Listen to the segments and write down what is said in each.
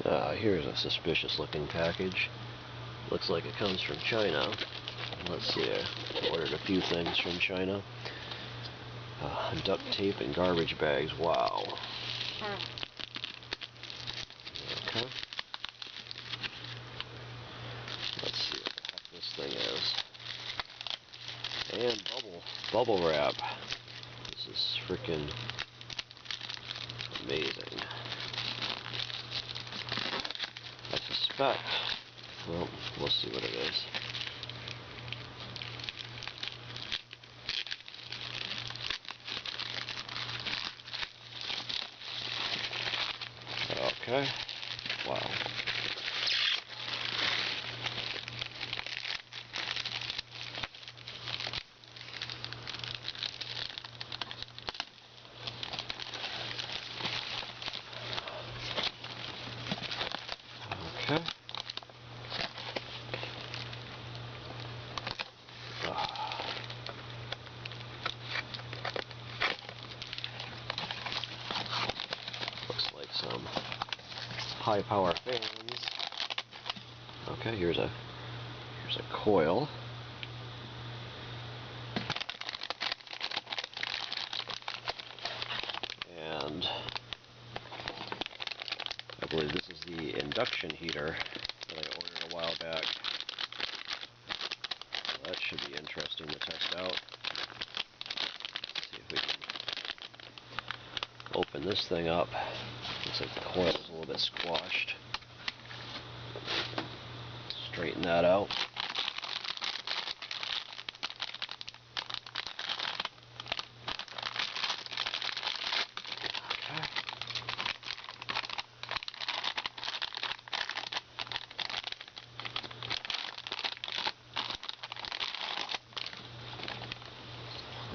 Here's a suspicious looking package. Looks like it comes from China. Let's see, I ordered a few things from China. Duct tape and garbage bags, wow. Okay. Let's see what the heck this thing is. And bubble wrap. This is freaking amazing. I suspect, well, we'll see what it is. Okay. Wow. Okay. Looks like some high power fans. Okay, here's a coil. And I believe this is the induction heater that I ordered a while back. So that should be interesting to test out. Let's see if we can open this thing up. Looks like the coil is a little bit squashed. Straighten that out. Okay.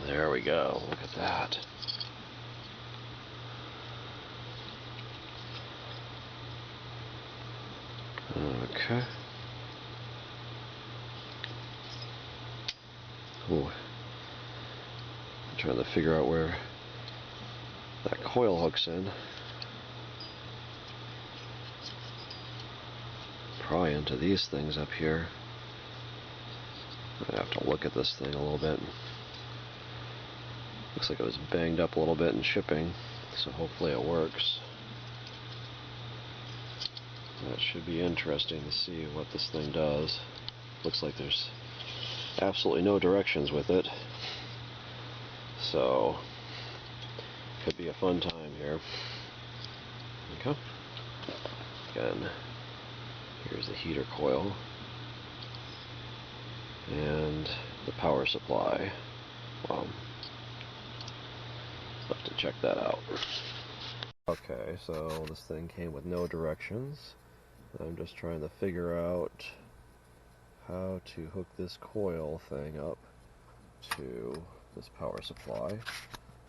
There we go. Look at that. Okay. Ooh. I'm trying to figure out where that coil hooks in. Probably into these things up here. I have to look at this thing a little bit. Looks like it was banged up a little bit in shipping, so hopefully it works. That should be interesting to see what this thing does. Looks like there's absolutely no directions with it, so could be a fun time here. Okay. Again, here's the heater coil and the power supply. Well, I'll have to check that out. Okay, so this thing came with no directions. I'm just trying to figure out how to hook this coil thing up to this power supply.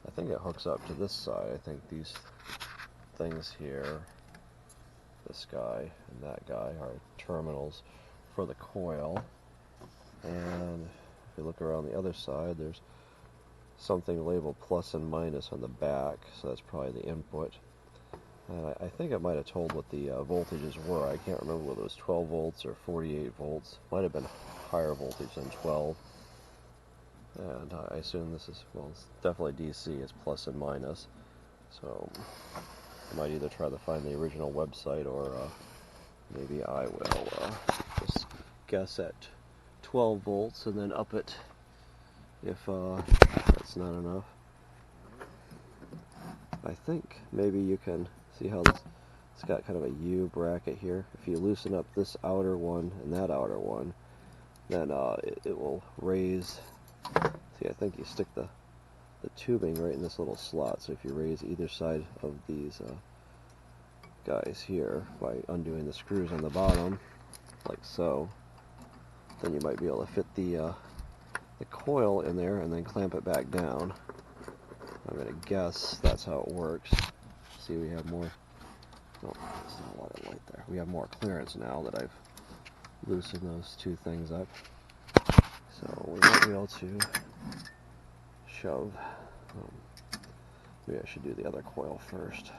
I think it hooks up to this side. I think these things here, this guy and that guy, are terminals for the coil. And if you look around the other side, there's something labeled plus and minus on the back, so that's probably the input. And I think it might have told what the voltages were. I can't remember whether it was 12 volts or 48 volts. Might have been higher voltage than 12. And I assume this is, well, it's definitely DC. It's plus and minus. So I might either try to find the original website, or maybe I will just guess at 12 volts and then up it if that's not enough. I think maybe you can see how it's got kind of a U bracket here. If you loosen up this outer one and that outer one, then it will raise. See, I think you stick the tubing right in this little slot. So if you raise either side of these guys here by undoing the screws on the bottom, like so, then you might be able to fit the coil in there and then clamp it back down. I'm going to guess that's how it works. See, we have more. Oh, there's not a lot of light there. We have more clearance now that I've loosened those two things up. So we might be able to shove. Maybe I should do the other coil first,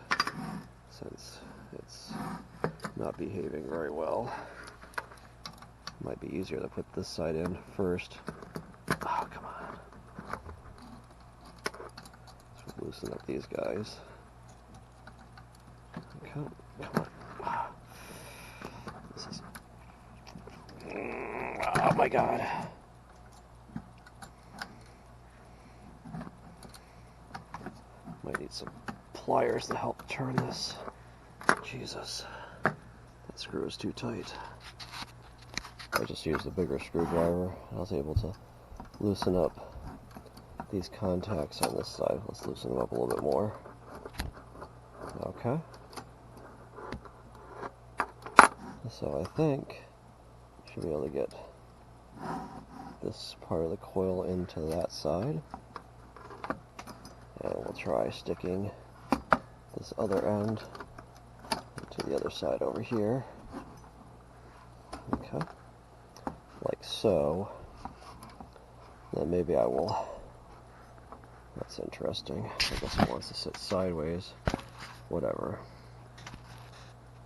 since it's not behaving very well. Might be easier to put this side in first. Oh, come on. Let's loosen up these guys. Okay, come on. This is... Oh my god. Might need some pliers to help turn this. Jesus. That screw is too tight. I just used a bigger screwdriver. I was able to loosen up these contacts on this side. Let's loosen them up a little bit more. Okay. So I think I should be able to get this part of the coil into that side. And we'll try sticking this other end to the other side over here. Okay. Like so. Then maybe I will... That's interesting. I guess it wants to sit sideways. Whatever.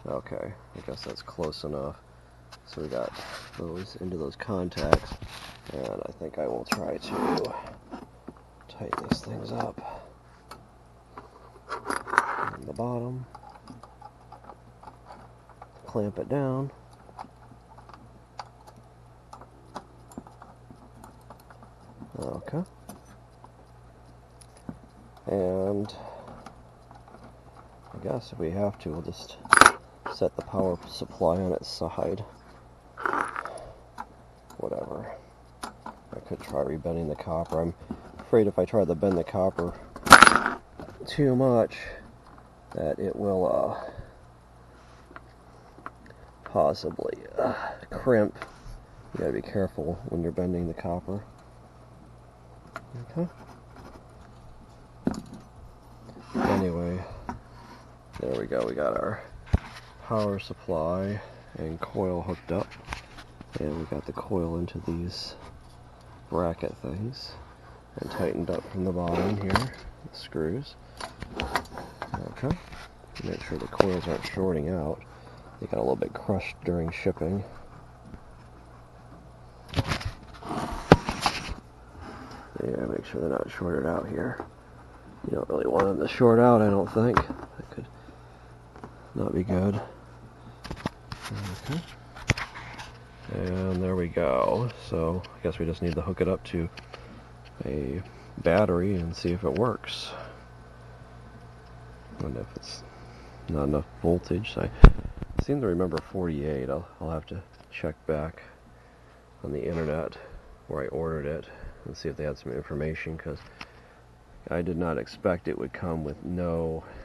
Okay, I guess that's close enough. So we got those into those contacts. And I think I will try to tighten these things up. On the bottom. Clamp it down. Okay. And I guess if we have to, we'll just set the power supply on its side. Whatever. I could try rebending the copper. I'm afraid if I try to bend the copper too much, that it will possibly crimp. You gotta be careful when you're bending the copper. Okay. Anyway, there we go. We got our power supply and coil hooked up, and we got the coil into these bracket things and tightened up from the bottom here, the screws. Okay. Make sure the coils aren't shorting out. They got a little bit crushed during shipping. Yeah, make sure they're not shorted out here. You don't really want them to short out, I don't think. That could not be good. Okay. And there we go. So I guess we just need to hook it up to a battery and see if it works. And if it's not enough voltage. I seem to remember 48. I'll have to check back on the internet where I ordered it and see if they had some information, because I did not expect it would come with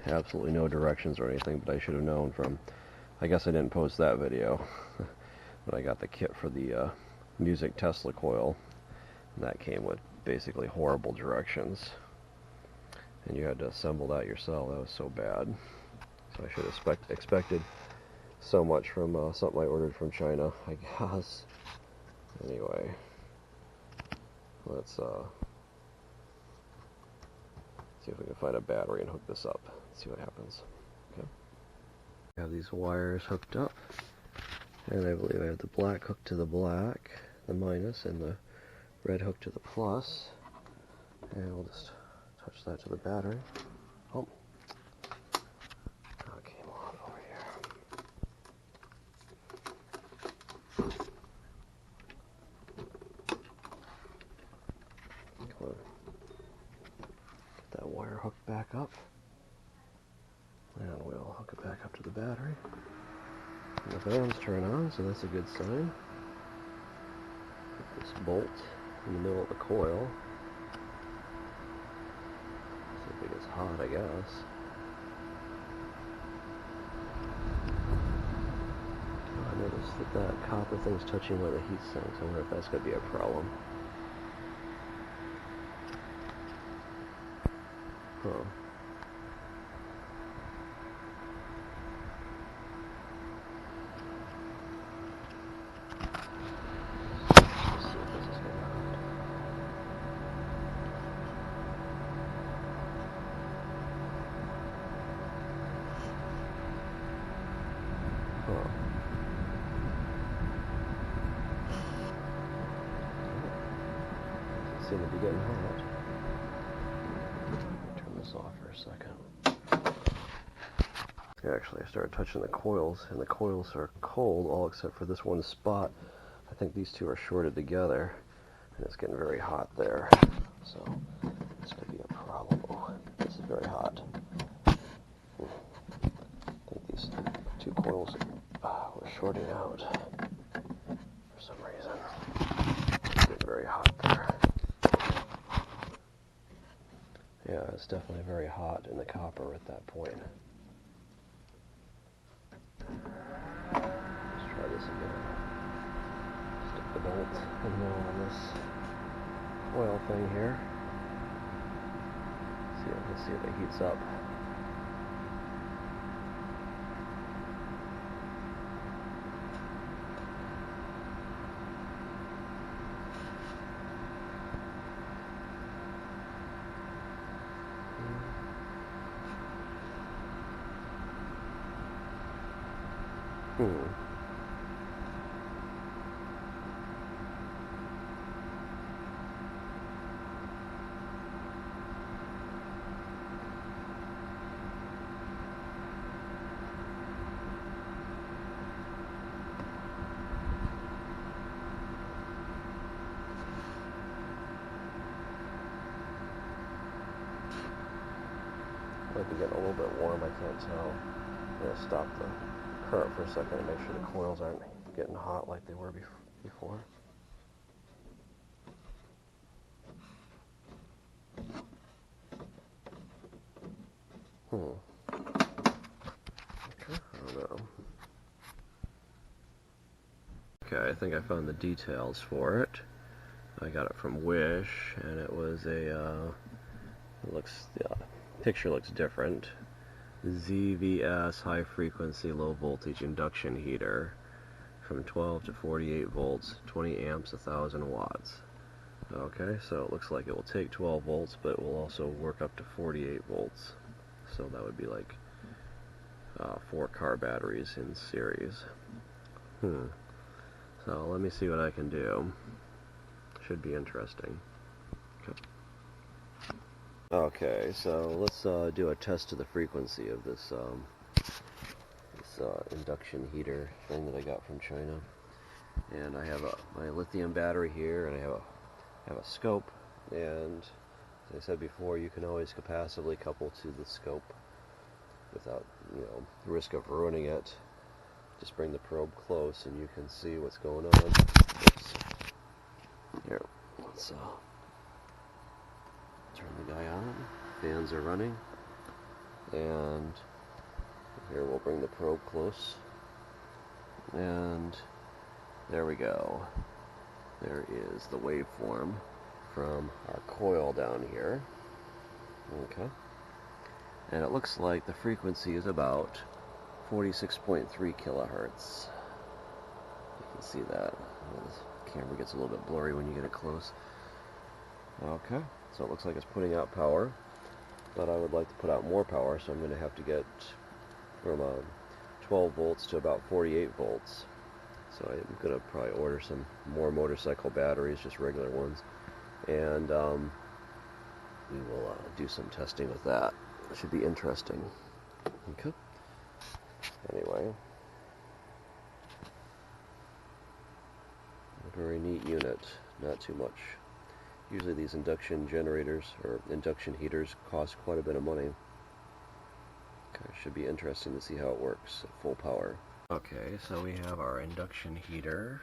absolutely no directions or anything, but I should have known from, I guess I didn't post that video, but I got the kit for the music Tesla coil, and that came with basically horrible directions, and you had to assemble that yourself. That was so bad. So I should have expected so much from something I ordered from China, I guess. Anyway, let's see if we can find a battery and hook this up. See what happens. Okay. I have these wires hooked up, and I believe I have the black hooked to the black, the minus, and the red hooked to the plus. And we'll just touch that to the battery. Oh, it came off over here. Come on. Get that wire hooked back up. And we'll hook it back up to the battery. And the fans turn on, so that's a good sign. Put this bolt in the middle of the coil. See if it gets hot, I guess. I noticed that copper thing's touching where the heat sinks. I wonder if that's going to be a problem. Huh. seem to be getting hot. Turn this off for a second. Actually, I started touching the coils, and the coils are cold, all except for this one spot. I think these two are shorted together, and it's getting very hot there. So this could be a problem. Oh, this is very hot. I think these two coils were shorting out for some reason. It's getting very hot there. Yeah, it's definitely very hot in the copper at that point. Let's try this again. Stick the bolt in the middle of this oil thing here. Let's see if it heats up. Might be getting a little bit warm, I can't tell. I'm going to stop the current for a second and make sure the coils aren't getting hot like they were before. Okay, I don't know. Okay, I think I found the details for it. I got it from Wish, and it was a, picture looks different. ZVS high frequency low voltage induction heater from 12 to 48 volts, 20 amps, 1000 watts. Okay, so it looks like it will take 12 volts, but it will also work up to 48 volts. So that would be like 4 car batteries in series. So let me see what I can do. Should be interesting. Okay, so let's do a test of the frequency of this induction heater thing that I got from China. And I have my lithium battery here, and I have a scope. And as I said before, you can always capacitively couple to the scope without, the risk of ruining it. Just bring the probe close, and you can see what's going on. Oops. Here, let's turn the guy on. Fans are running, and here we'll bring the probe close, and there we go. There is the waveform from our coil down here. Okay, and it looks like the frequency is about 46.3 kilohertz. You can see that. The camera gets a little bit blurry when you get it close. Okay, so it looks like it's putting out power, but I would like to put out more power, so I'm going to have to get from 12 volts to about 48 volts. So I'm going to probably order some more motorcycle batteries, just regular ones, and we will do some testing with that. It should be interesting. Okay. Anyway, a very neat unit, not too much. Usually these induction generators or induction heaters cost quite a bit of money. Okay, should be interesting to see how it works at full power. Okay, so we have our induction heater,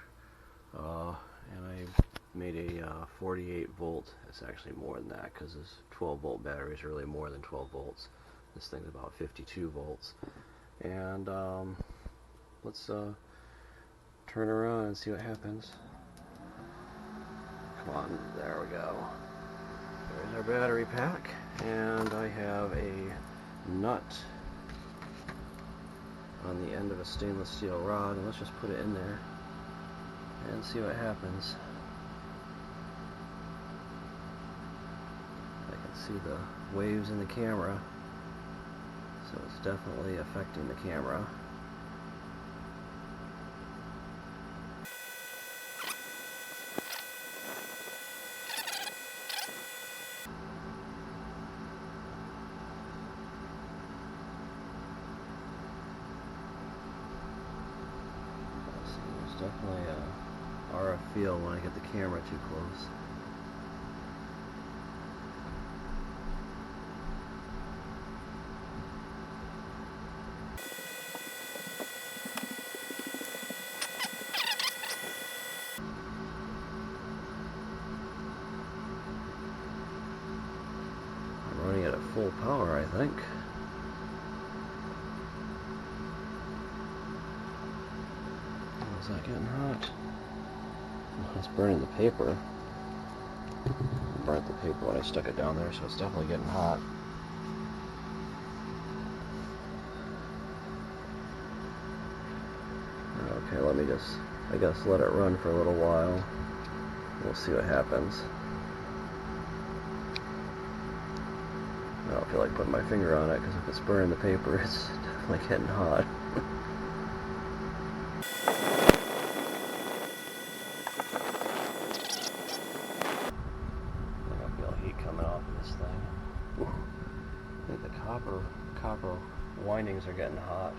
and I made a 48 volt. It's actually more than that because this 12 volt battery is really more than 12 volts. This thing's about 52 volts. And let's turn around and see what happens. Come on, there we go. There's our battery pack, and I have a nut on the end of a stainless steel rod, and let's just put it in there and see what happens. I can see the waves in the camera, so it's definitely affecting the camera. definitely a RF feel when I get the camera too close. I'm running it at full power, I think. Oh, is that getting hot? It's burning the paper. I burnt the paper when I stuck it down there, so it's definitely getting hot. Okay, let me just, I guess, let it run for a little while. We'll see what happens. I don't feel like putting my finger on it, because if it's burning the paper, it's definitely getting hot. I feel heat coming off of this thing. I think the copper windings are getting hot.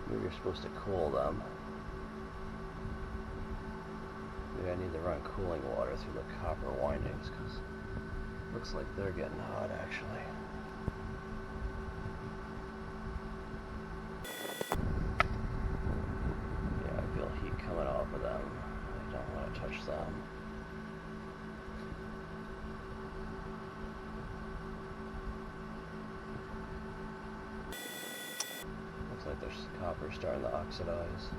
Maybe you're supposed to cool them. Maybe I need to run cooling water through the copper windings, because it looks like they're getting hot, actually. Yeah, I feel heat coming off of them. I don't want to touch them. Looks like there's copper starting to oxidize.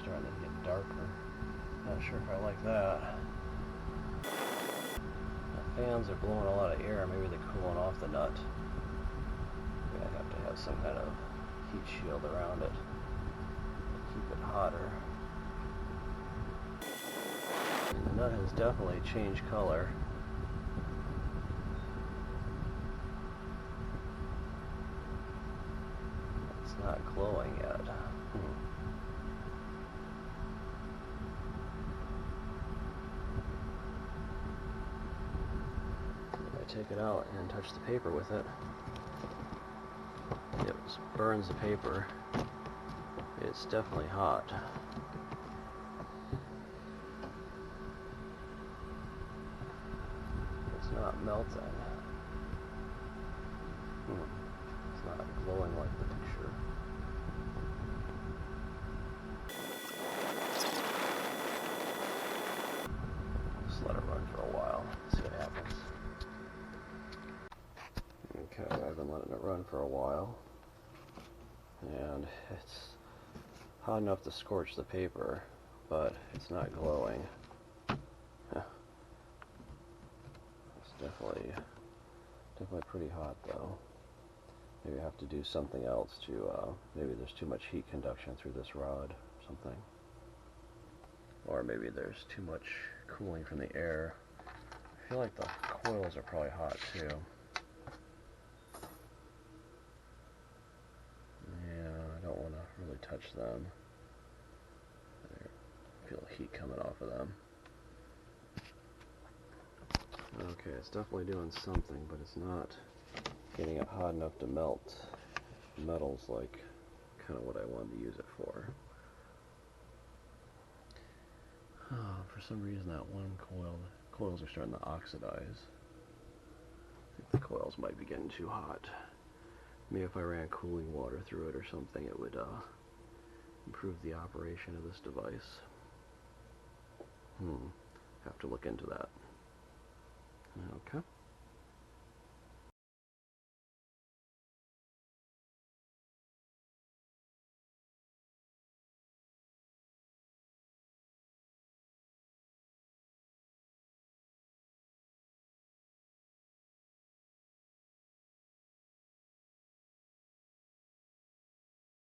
Starting to get darker. Not sure if I like that. The fans are blowing a lot of air. Maybe they're cooling off the nut. Maybe I have to have some kind of heat shield around it to keep it hotter. And the nut has definitely changed color. It's not glowing yet. Take it out and touch the paper with it. It burns the paper. It's definitely hot. It's not melting. It's not glowing like the picture. Just let it run for a while, see what happens. Okay, I've been letting it run for a while, and it's hot enough to scorch the paper, but it's not glowing. It's definitely pretty hot though. Maybe I have to do something else to, maybe there's too much heat conduction through this rod or something. Or maybe there's too much cooling from the air. I feel like the coils are probably hot too. Really touch them. I feel heat coming off of them. Okay, it's definitely doing something, but it's not getting it hot enough to melt metals like kind of what I wanted to use it for. For some reason that one coils are starting to oxidize. I think the coils might be getting too hot. Maybe if I ran cooling water through it or something, it would improve the operation of this device. Have to look into that. Okay.